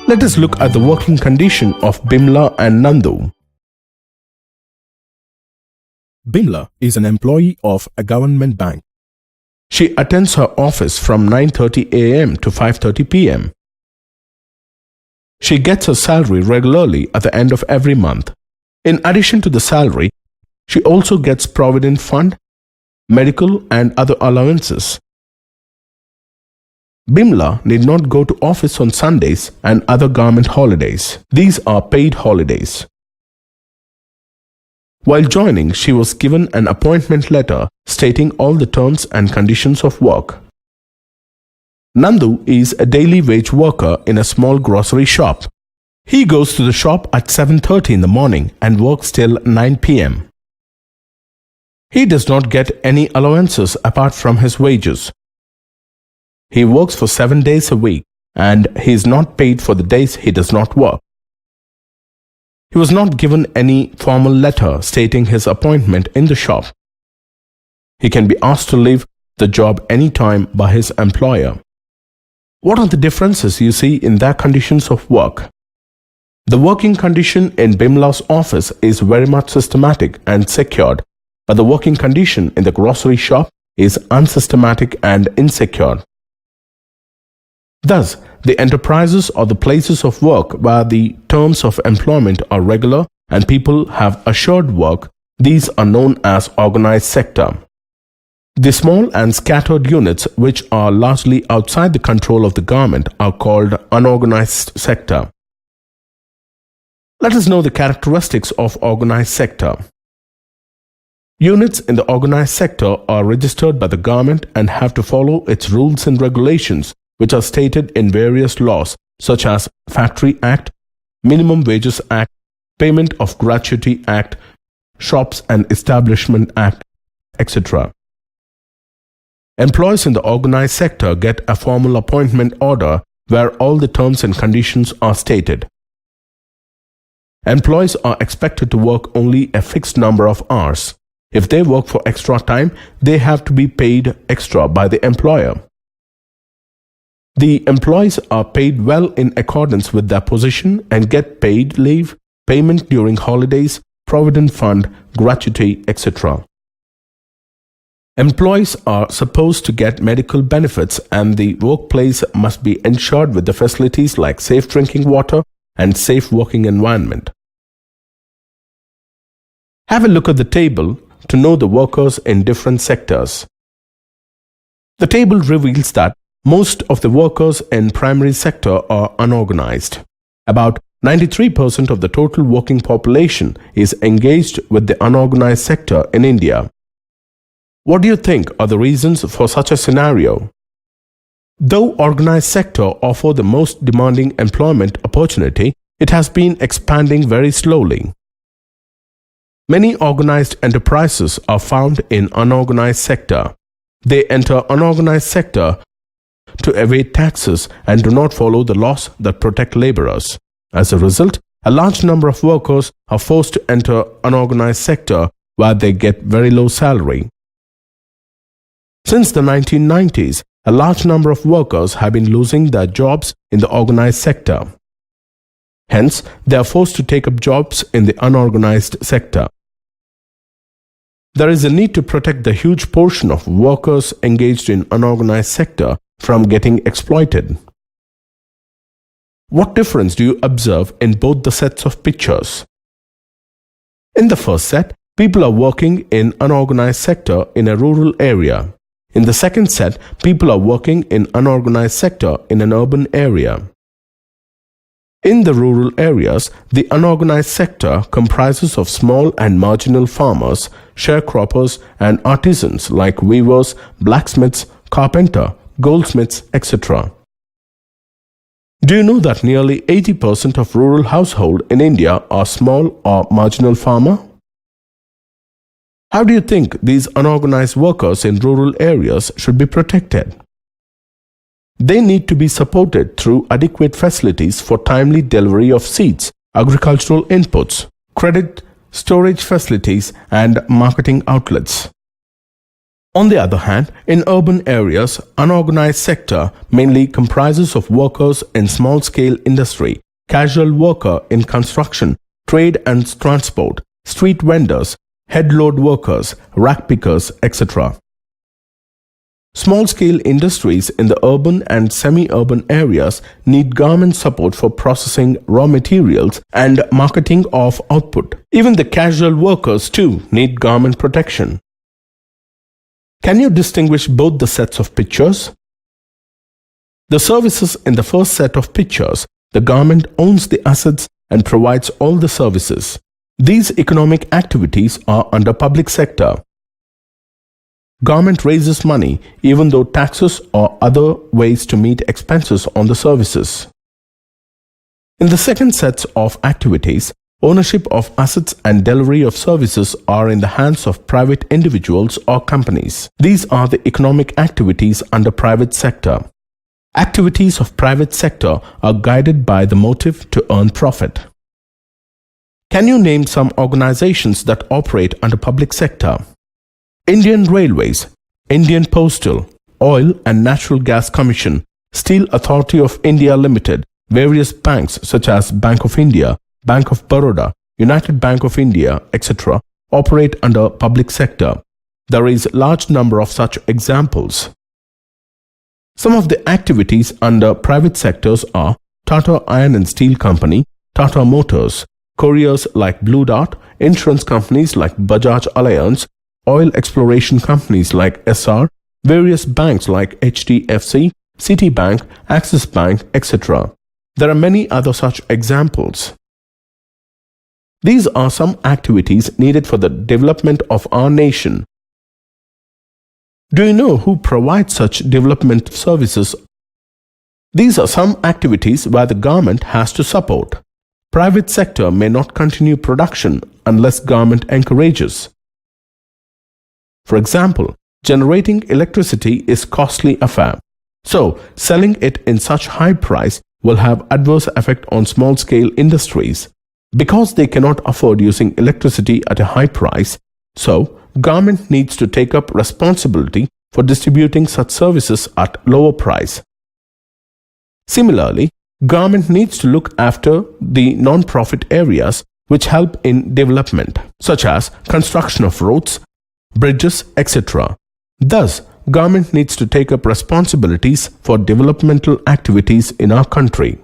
Let us look at the working condition of Bimla and Nandu. Bimla is an employee of a government bank. She attends her office from 9:30 a.m. to 5:30 p.m. She gets her salary regularly at the end of every month. In addition to the salary, she also gets provident fund, medical and other allowances. Bimla need not go to office on Sundays and other government holidays. These are paid holidays. While joining, she was given an appointment letter stating all the terms and conditions of work. Nandu is a daily wage worker in a small grocery shop. He goes to the shop at 7:30 in the morning and works till 9 p.m. He does not get any allowances apart from his wages. He works for 7 days a week and he is not paid for the days he does not work. He was not given any formal letter stating his appointment in the shop. He can be asked to leave the job anytime by his employer. What are the differences you see in their conditions of work? The working condition in Bimla's office is very much systematic and secured, but the working condition in the grocery shop is unsystematic and insecure. Thus, the enterprises or the places of work where the terms of employment are regular and people have assured work, these are known as organized sector. The small and scattered units which are largely outside the control of the government are called unorganized sector. Let us know the characteristics of organized sector. Units in the organized sector are registered by the government and have to follow its rules and regulations, which are stated in various laws such as Factory Act, Minimum Wages Act, Payment of Gratuity Act, Shops and Establishment Act, etc. Employees in the organized sector get a formal appointment order where all the terms and conditions are stated. Employees are expected to work only a fixed number of hours. If they work for extra time, they have to be paid extra by the employer. The employees are paid well in accordance with their position and get paid leave, payment during holidays, provident fund, gratuity, etc. Employees are supposed to get medical benefits and the workplace must be ensured with the facilities like safe drinking water and safe working environment. Have a look at the table to know the workers in different sectors. The table reveals that most of the workers in primary sector are unorganized. About 93% of the total working population is engaged with the unorganized sector in India. What do you think are the reasons for such a scenario? Though organized sector offers the most demanding employment opportunity, it has been expanding very slowly. Many organized enterprises are found in unorganized sector. They enter unorganized sector to evade taxes and do not follow the laws that protect laborers. As a result, a large number of workers are forced to enter unorganized sector where they get very low salary. Since the 1990s, a large number of workers have been losing their jobs in the organized sector. Hence, they are forced to take up jobs in the unorganized sector. There is a need to protect the huge portion of workers engaged in unorganized sector from getting exploited. What difference do you observe in both the sets of pictures? In the first set, people are working in unorganized sector in a rural area. In the second set, people are working in unorganized sector in an urban area. In the rural areas, the unorganized sector comprises of small and marginal farmers, sharecroppers and artisans like weavers, blacksmiths, carpenter, goldsmiths, etc. Do you know that nearly 80% of rural households in India are small or marginal farmer? How do you think these unorganized workers in rural areas should be protected? They need to be supported through adequate facilities for timely delivery of seeds, agricultural inputs, credit, storage facilities and marketing outlets. On the other hand, in urban areas, unorganized sector mainly comprises of workers in small-scale industry, casual worker in construction, trade and transport, street vendors, head load workers, rack pickers, etc. Small-scale industries in the urban and semi-urban areas need government support for processing raw materials and marketing of output. Even the casual workers too need government protection. Can you distinguish both the sets of pictures? The services in the first set of pictures, the government owns the assets and provides all the services. These economic activities are under public sector. Government raises money even though taxes or other ways to meet expenses on the services. In the second set of activities, ownership of assets and delivery of services are in the hands of private individuals or companies. These are the economic activities under private sector. Activities of private sector are guided by the motive to earn profit. Can you name some organizations that operate under public sector? Indian Railways, Indian Postal, Oil and Natural Gas Commission, Steel Authority of India Limited, various banks such as Bank of India, Bank of Baroda, United Bank of India, etc. operate under public sector. There is a large number of such examples. Some of the activities under private sectors are Tata Iron and Steel Company, Tata Motors, couriers like Blue Dart, insurance companies like Bajaj Allianz, oil exploration companies like SR, various banks like HDFC, Citibank, Axis Bank, etc. There are many other such examples. These are some activities needed for the development of our nation. Do you know who provides such development services? These are some activities where the government has to support. Private sector may not continue production unless government encourages. For example, generating electricity is costly affair. So, selling it in such high price will have adverse effect on small-scale industries. Because they cannot afford using electricity at a high price, so government needs to take up responsibility for distributing such services at lower price. Similarly, government needs to look after the non-profit areas which help in development, such as construction of roads, bridges, etc. Thus, government needs to take up responsibilities for developmental activities in our country.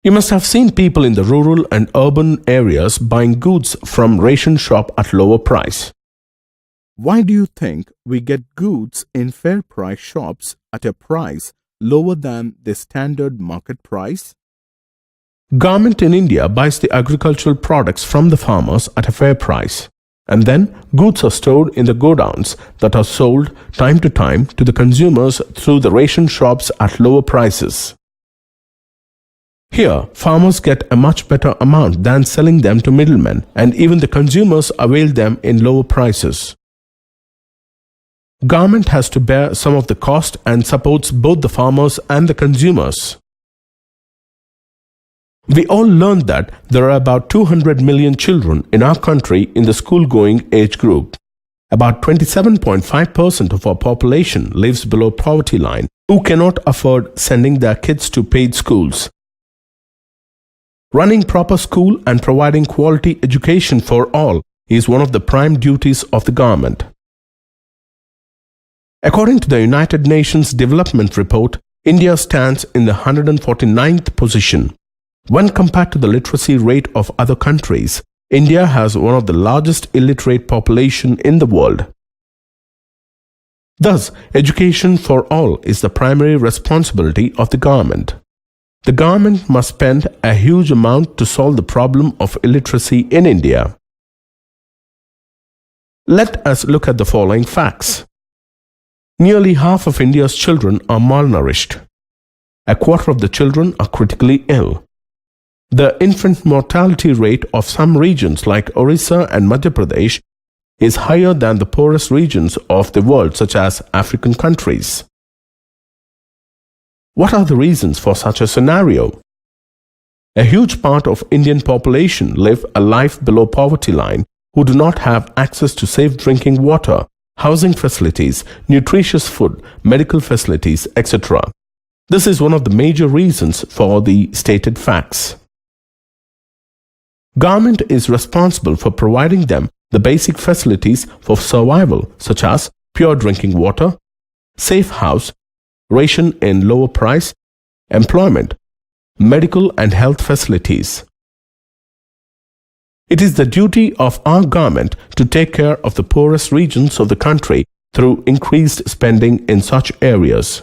You must have seen people in the rural and urban areas buying goods from ration shop at lower price. Why do you think we get goods in fair price shops at a price lower than the standard market price? Government in India buys the agricultural products from the farmers at a fair price. And then goods are stored in the godowns that are sold time to the consumers through the ration shops at lower prices. Here, farmers get a much better amount than selling them to middlemen, and even the consumers avail them in lower prices. Government has to bear some of the cost and supports both the farmers and the consumers. We all learned that there are about 200 million children in our country in the school-going age group. About 27.5% of our population lives below poverty line who cannot afford sending their kids to paid schools. Running proper school and providing quality education for all is one of the prime duties of the government. According to the United Nations Development Report, India stands in the 149th position. When compared to the literacy rate of other countries, India has one of the largest illiterate population in the world. Thus, education for all is the primary responsibility of the government. The government must spend a huge amount to solve the problem of illiteracy in India. Let us look at the following facts. Nearly half of India's children are malnourished. A quarter of the children are critically ill. The infant mortality rate of some regions like Orissa and Madhya Pradesh is higher than the poorest regions of the world, such as African countries. What are the reasons for such a scenario? A huge part of Indian population live a life below poverty line who do not have access to safe drinking water, housing facilities, nutritious food, medical facilities, etc. This is one of the major reasons for the stated facts. Government is responsible for providing them the basic facilities for survival, such as pure drinking water, safe house, ration in lower price, employment, medical and health facilities. It is the duty of our government to take care of the poorest regions of the country through increased spending in such areas.